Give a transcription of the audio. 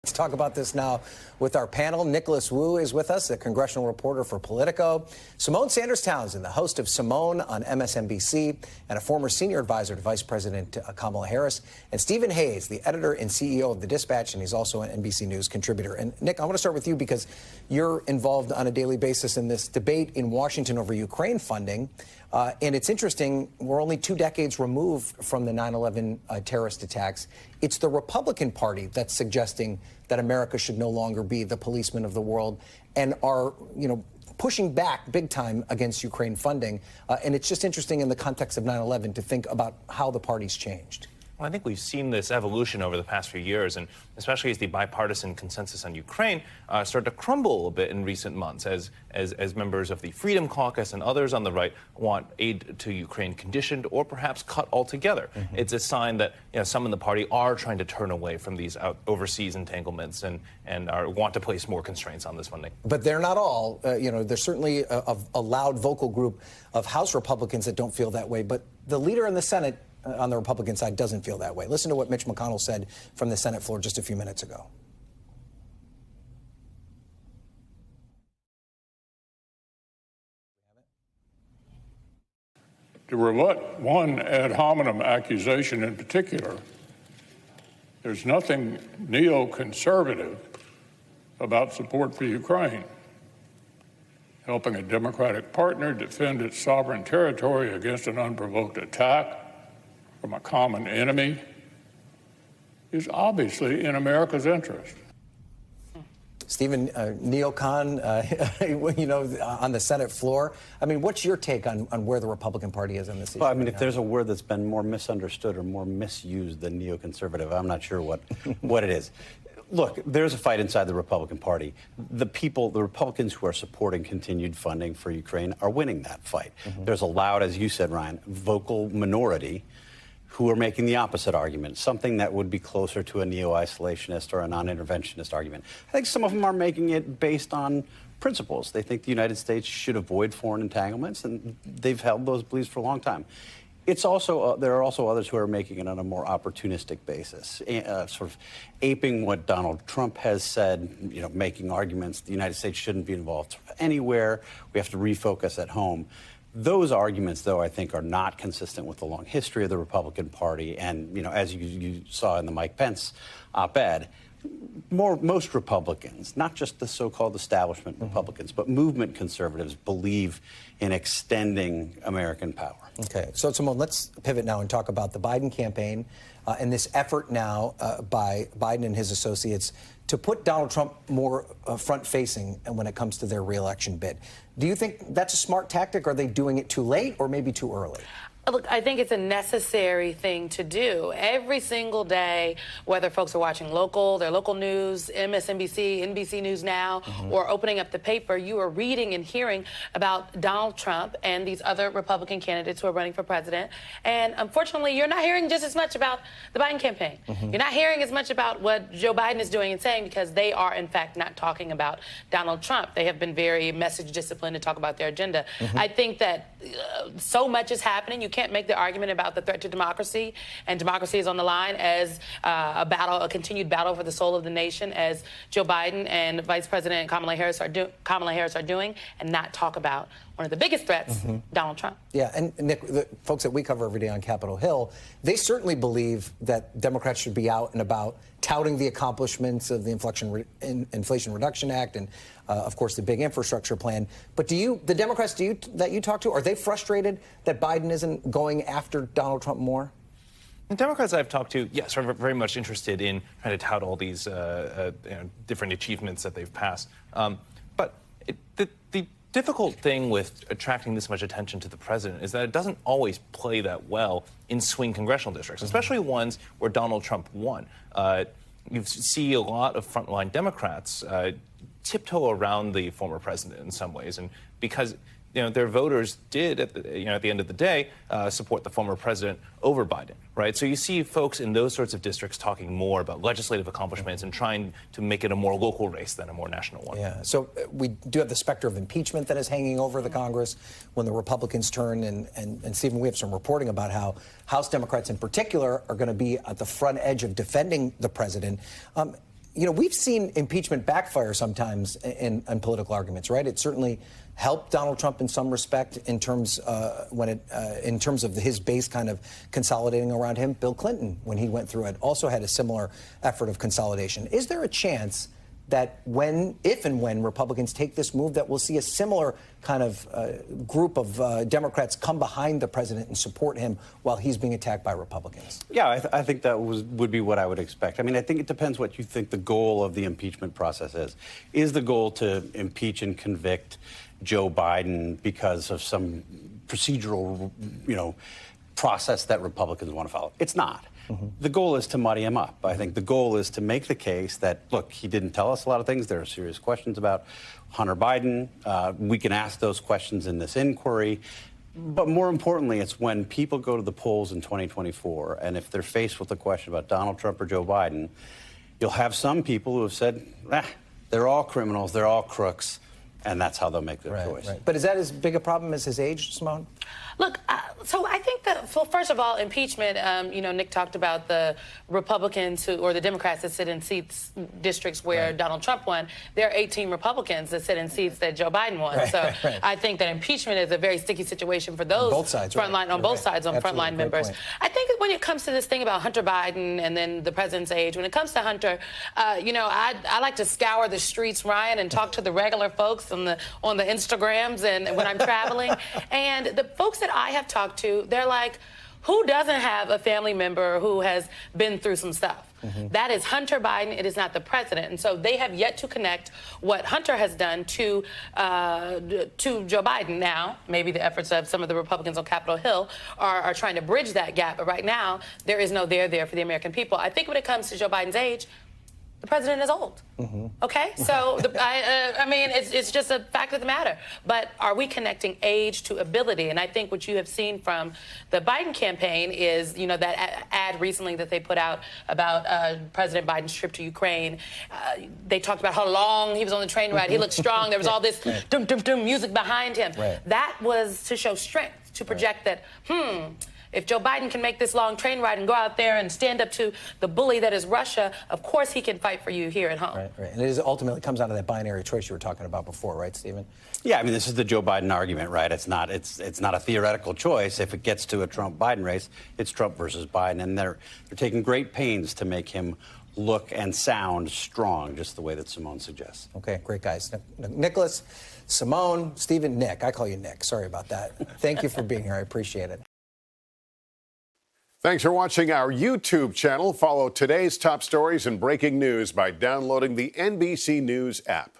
Let's talk about this now with our panel. Nicholas Wu is with us, a congressional reporter for Politico. Symone Sanders-Townsend, the host of Symone on MSNBC and a former senior advisor to Vice President Kamala Harris. And Stephen Hayes, the editor and CEO of The Dispatch, and he's also an NBC News contributor. And Nick, I want to start with you because you're involved on a daily basis in this debate in Washington over Ukraine funding. And it's interesting, we're only 2 decades removed from the 9/11 terrorist attacks. It's the Republican Party that's suggesting that America should no longer be the policeman of the world and are, pushing back big time against Ukraine funding. And it's just interesting in the context of 9/11 to think about how the party's changed. Well, I think we've seen this evolution over the past few years, and especially as the bipartisan consensus on Ukraine started to crumble a bit in recent months, as members of the Freedom Caucus and others on the right want aid to Ukraine conditioned or perhaps cut altogether. Mm-hmm. It's a sign that some in the party are trying to turn away from these overseas entanglements and want to place more constraints on this funding. But they're not all. There's certainly a loud vocal group of House Republicans that don't feel that way. But the leader in the Senate on the Republican side doesn't feel that way. Listen to what Mitch McConnell said from the Senate floor just a few minutes ago. To rebut one ad hominem accusation in particular, there's nothing neoconservative about support for Ukraine. Helping a Democratic partner defend its sovereign territory against an unprovoked attack from a common enemy is obviously in America's interest. Stephen, neocon, on the Senate floor. I mean, what's your take on where the Republican Party is on this issue? Well, I mean, if there's a word that's been more misunderstood or more misused than neoconservative, I'm not sure what it is. Look, there's a fight inside the Republican Party. The Republicans who are supporting continued funding for Ukraine are winning that fight. Mm-hmm. There's a loud, as you said, Ryan, vocal minority who are making the opposite argument, something that would be closer to a neo-isolationist or a non-interventionist argument. I think some of them are making it based on principles. They think the United States should avoid foreign entanglements, and they've held those beliefs for a long time. It's also there are also others who are making it on a more opportunistic basis, sort of aping what Donald Trump has said, making arguments the United States shouldn't be involved anywhere. We have to refocus at home. Those arguments, though, I think are not consistent with the long history of the Republican Party. And, as you saw in the Mike Pence op-ed, most Republicans, not just the so-called establishment Republicans, but movement conservatives believe in extending American power. Okay. So, Symone, let's pivot now and talk about the Biden campaign and this effort now by Biden and his associates to put Donald Trump more front-facing when it comes to their re-election bid. Do you think that's a smart tactic? Are they doing it too late or maybe too early? Look, I think it's a necessary thing to do. Every single day, whether folks are watching their local news, MSNBC, NBC News Now, or opening up the paper, you are reading and hearing about Donald Trump and these other Republican candidates who are running for president. And unfortunately, you're not hearing just as much about the Biden campaign. You're not hearing as much about what Joe Biden is doing and saying because they are, in fact, not talking about Donald Trump. They have been very message disciplined to talk about their agenda. I think that so much is happening. You can't make the argument about the threat to democracy, and democracy is on the line as a continued battle for the soul of the nation, as Joe Biden and Vice President Kamala Harris are doing, and not talk about one of the biggest threats, Donald Trump. Yeah, and Nick, the folks that we cover every day on Capitol Hill, they certainly believe that Democrats should be out and about touting the accomplishments of the Inflation Reduction Act and, of course, the big infrastructure plan. But the Democrats that you talk to, are they frustrated that Biden isn't going after Donald Trump more? The Democrats I've talked to, yes, are very much interested in trying to tout all these different achievements that they've passed. But the difficult thing with attracting this much attention to the president is that it doesn't always play that well in swing congressional districts, especially ones where Donald Trump won. You see a lot of frontline Democrats tiptoe around the former president in some ways, and because their voters did, at the end of the day, support the former president over Biden, right? So you see folks in those sorts of districts talking more about legislative accomplishments and trying to make it a more local race than a more national one. Yeah, so we do have the specter of impeachment that is hanging over the Congress when the Republicans turn, and Stephen, we have some reporting about how House Democrats in particular are going to be at the front edge of defending the president. you know, we've seen impeachment backfire sometimes in political arguments, right? It certainly helped Donald Trump in some respect in terms in terms of his base kind of consolidating around him. Bill Clinton, when he went through it, also had a similar effort of consolidation. Is there a chance that if and when Republicans take this move, that we'll see a similar kind of group of Democrats come behind the president and support him while he's being attacked by Republicans? Yeah, I think that would be what I would expect. I mean, I think it depends what you think the goal of the impeachment process is. Is the goal to impeach and convict Joe Biden because of some procedural, process that Republicans want to follow? It's not. Mm-hmm. The goal is to muddy him up. I think the goal is to make the case that, look, he didn't tell us a lot of things. There are serious questions about Hunter Biden. We can ask those questions in this inquiry. But more importantly, it's when people go to the polls in 2024, and if they're faced with a question about Donald Trump or Joe Biden, you'll have some people who have said, they're all criminals, they're all crooks, and that's how they'll make their choice. Right. But is that as big a problem as his age, Symone? Look, so I think that, first of all, impeachment, Nick talked about the Republicans or the Democrats that sit in districts where Donald Trump won. There are 18 Republicans that sit in seats that Joe Biden won. I think that impeachment is a very sticky situation for those both sides frontline members. Point. I think when it comes to this thing about Hunter Biden and then the president's age, when it comes to Hunter, I like to scour the streets, Ryan, and talk to the regular folks on the Instagrams and when I'm traveling. And the folks that I have talked to, they're like, who doesn't have a family member who has been through some stuff? Mm-hmm. That is Hunter Biden. It is not the president. And so they have yet to connect what Hunter has done to Joe Biden. Now, maybe the efforts of some of the Republicans on Capitol Hill are trying to bridge that gap. But right now, there is no there for the American people. I think when it comes to Joe Biden's age, the president is old. Mm-hmm. Okay? So, it's just a fact of the matter. But are we connecting age to ability? And I think what you have seen from the Biden campaign is, that ad recently that they put out about President Biden's trip to Ukraine. They talked about how long he was on the train ride. He looked strong. There was all this dum-dum-dum music behind him. Right. That was to show strength, to project that, if Joe Biden can make this long train ride and go out there and stand up to the bully that is Russia, of course he can fight for you here at home. Right. And it ultimately comes down to that binary choice you were talking about before, right, Stephen? Yeah, I mean, this is the Joe Biden argument, right? It's not a theoretical choice. If it gets to a Trump-Biden race, it's Trump versus Biden, and they're taking great pains to make him look and sound strong, just the way that Symone suggests. Okay, great guys. Nicholas, Symone, Stephen, Nick. I call you Nick. Sorry about that. Thank you for being here. I appreciate it. Thanks for watching our YouTube channel. Follow today's top stories and breaking news by downloading the NBC News app.